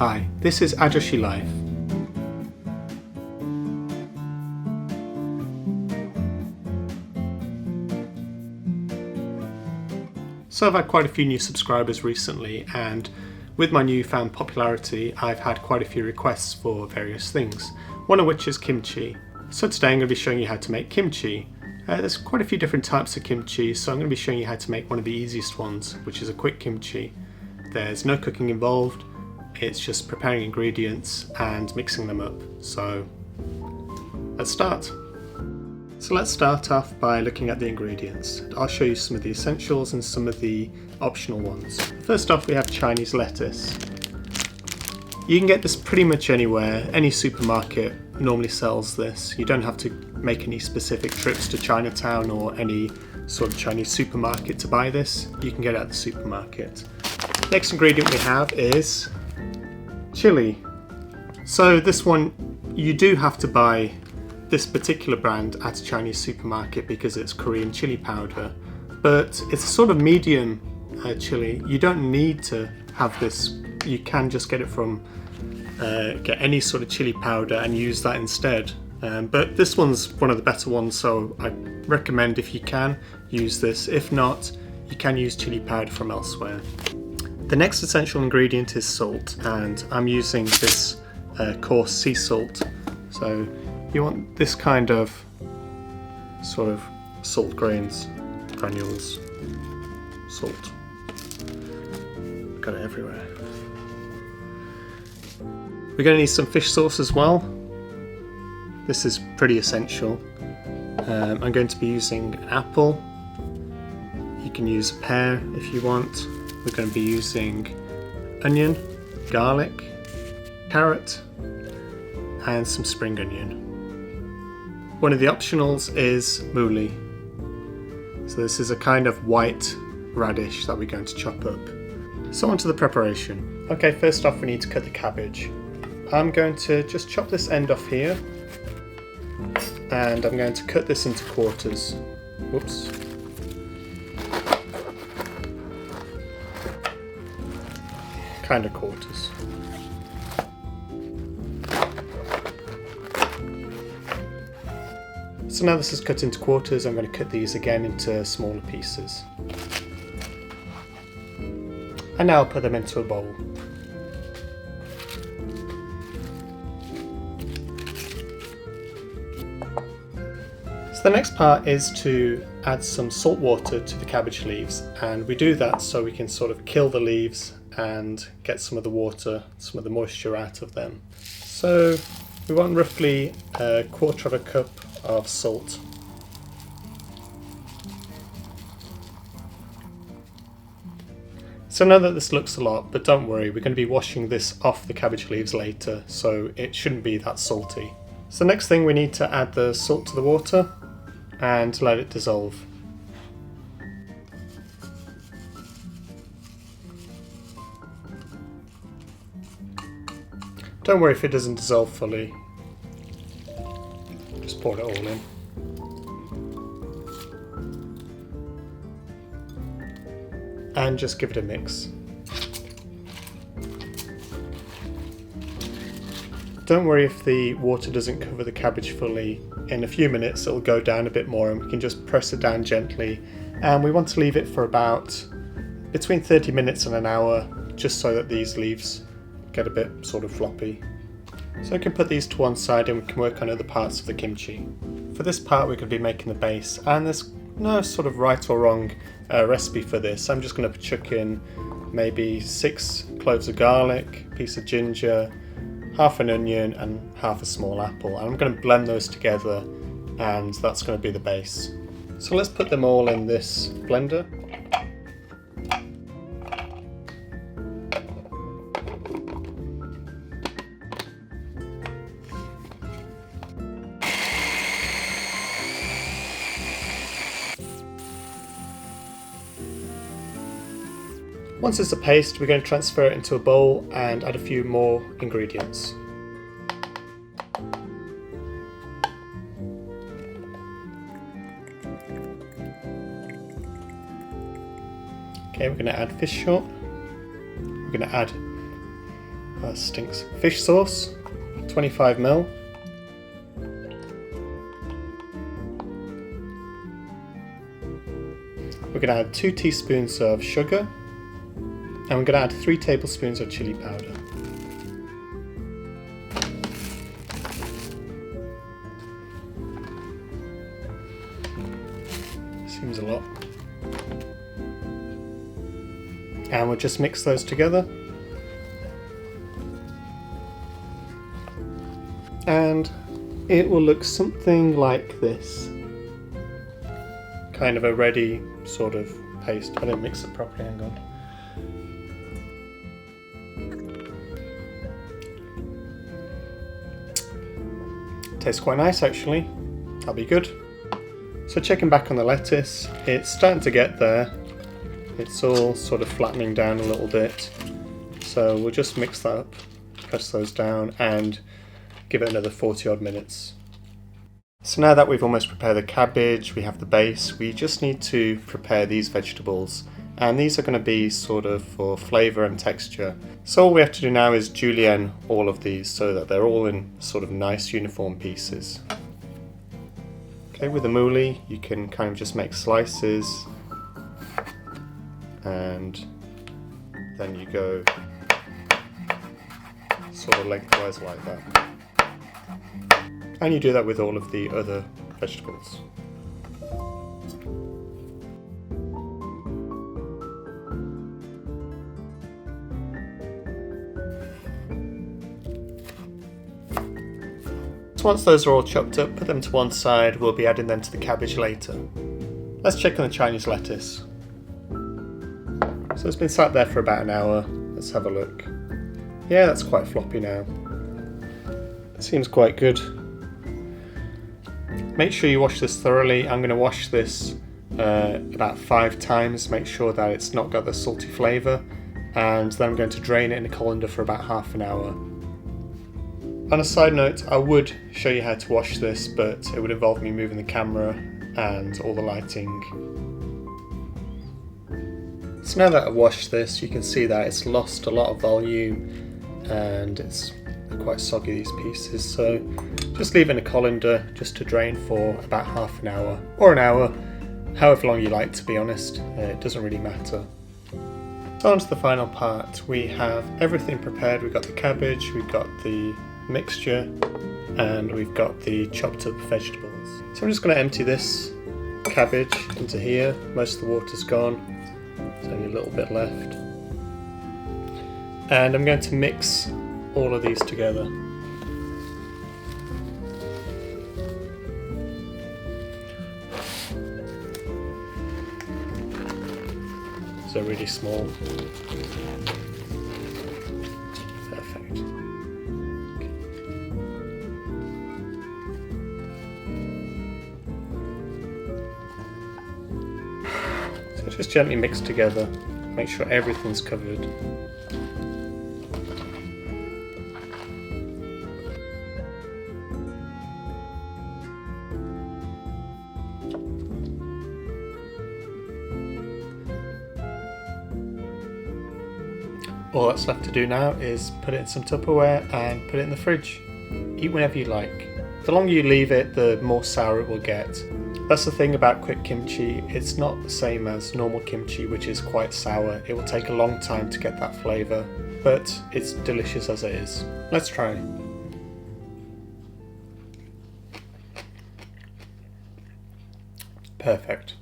Hi, this is Ajoshi Life. So I've had quite a few new subscribers recently, and with my newfound popularity I've had quite a few requests for various things, one of which is kimchi. So today I'm going to be showing you how to make kimchi. There's quite a few different types of kimchi, so I'm going to be showing you how to make one of the easiest ones, which is a quick kimchi. There's no cooking involved, it's just preparing ingredients and mixing them up. So let's start. So let's start off by looking at the ingredients. I'll show you some of the essentials and some of the optional ones. First off, we have Chinese lettuce. You can get this pretty much anywhere. Any supermarket normally sells this. You don't have to make any specific trips to Chinatown or any sort of Chinese supermarket to buy this. You can get it at the supermarket. Next ingredient we have is chili. So this one, you do have to buy this particular brand at a Chinese supermarket because it's Korean chili powder, but it's a sort of medium chili. You don't need to have this. You can just get it from get any sort of chili powder and use that instead. But this one's one of the better ones, so I recommend, if you can, use this. If not, you can use chili powder from elsewhere. The next essential ingredient is salt, and I'm using this coarse sea salt. So you want this kind of sort of salt granules, salt. Got it everywhere. We're going to need some fish sauce as well. This is pretty essential. I'm going to be using an apple. You can use a pear if you want. We're going to be using onion, garlic, carrot, and some spring onion. One of the optionals is Mooli. So this is a kind of white radish that we're going to chop up. So on to the preparation. Okay, first off we need to cut the cabbage. I'm going to just chop this end off here, and I'm going to cut this into quarters. Whoops. Kind of quarters. So now this is cut into quarters, I'm going to cut these again into smaller pieces. And now I'll put them into a bowl. So the next part is to add some salt water to the cabbage leaves, and we do that so we can sort of kill the leaves and get some of the water, some of the moisture out of them. So we want roughly a quarter of a cup of salt. So I know that this looks a lot, but don't worry, we're going to be washing this off the cabbage leaves later, so it shouldn't be that salty. So next thing, we need to add the salt to the water and let it dissolve. Don't worry if it doesn't dissolve fully. Just pour it all in. And just give it a mix. Don't worry if the water doesn't cover the cabbage fully. In a few minutes it'll go down a bit more, and we can just press it down gently. And we want to leave it for about between 30 minutes and an hour, just so that these leaves get a bit sort of floppy. So I can put these to one side and we can work on other parts of the kimchi. For this part we're going to be making the base, and there's no sort of right or wrong recipe for this. I'm just going to chuck in maybe 6 cloves of garlic, a piece of ginger, half an onion and half a small apple, and I'm going to blend those together, and that's going to be the base. So let's put them all in this blender. Once it's a paste, we're going to transfer it into a bowl and add a few more ingredients. Okay, we're going to add fish short. We're going to add That stinks. Fish sauce, 25 ml. We're going to add 2 teaspoons of sugar, and we're going to add 3 tablespoons of chili powder. Seems a lot. And we'll just mix those together. And it will look something like this. Kind of a ready sort of paste. I didn't mix it properly, hang on. Tastes quite nice actually. That'll be good. So checking back on the lettuce, it's starting to get there. It's all sort of flattening down a little bit. So we'll just mix that up, press those down and give it another 40 odd minutes. So now that we've almost prepared the cabbage, we have the base, we just need to prepare these vegetables. And these are going to be sort of for flavour and texture. So all we have to do now is julienne all of these so that they're all in sort of nice uniform pieces. Okay, with the mooli you can kind of just make slices and then you go sort of lengthwise like that. And you do that with all of the other vegetables. So once those are all chopped up, put them to one side, we'll be adding them to the cabbage later. Let's check on the Chinese lettuce. So it's been sat there for about an hour. Let's have a look. Yeah, that's quite floppy now. It seems quite good. Make sure you wash this thoroughly. I'm going to wash this about 5 times, make sure that it's not got the salty flavour, and then I'm going to drain it in a colander for about half an hour. On a side note, I would show you how to wash this, but it would involve me moving the camera and all the lighting. So now that I've washed this, you can see that it's lost a lot of volume and it's quite soggy, these pieces. So just leave it in a colander just to drain for about half an hour or an hour, however long you like, to be honest. It doesn't really matter. So on to the final part. We have everything prepared. We've got the cabbage, we've got the mixture, and we've got the chopped up vegetables. So I'm just going to empty this cabbage into here. Most of the water's gone. There's only a little bit left. And I'm going to mix all of these together. So really small. Perfect. So just gently mix together. Make sure everything's covered. All that's left to do now is put it in some Tupperware and put it in the fridge. Eat whenever you like. The longer you leave it, the more sour it will get. That's the thing about quick kimchi, it's not the same as normal kimchi, which is quite sour. It will take a long time to get that flavour, but it's delicious as it is. Let's try. Perfect.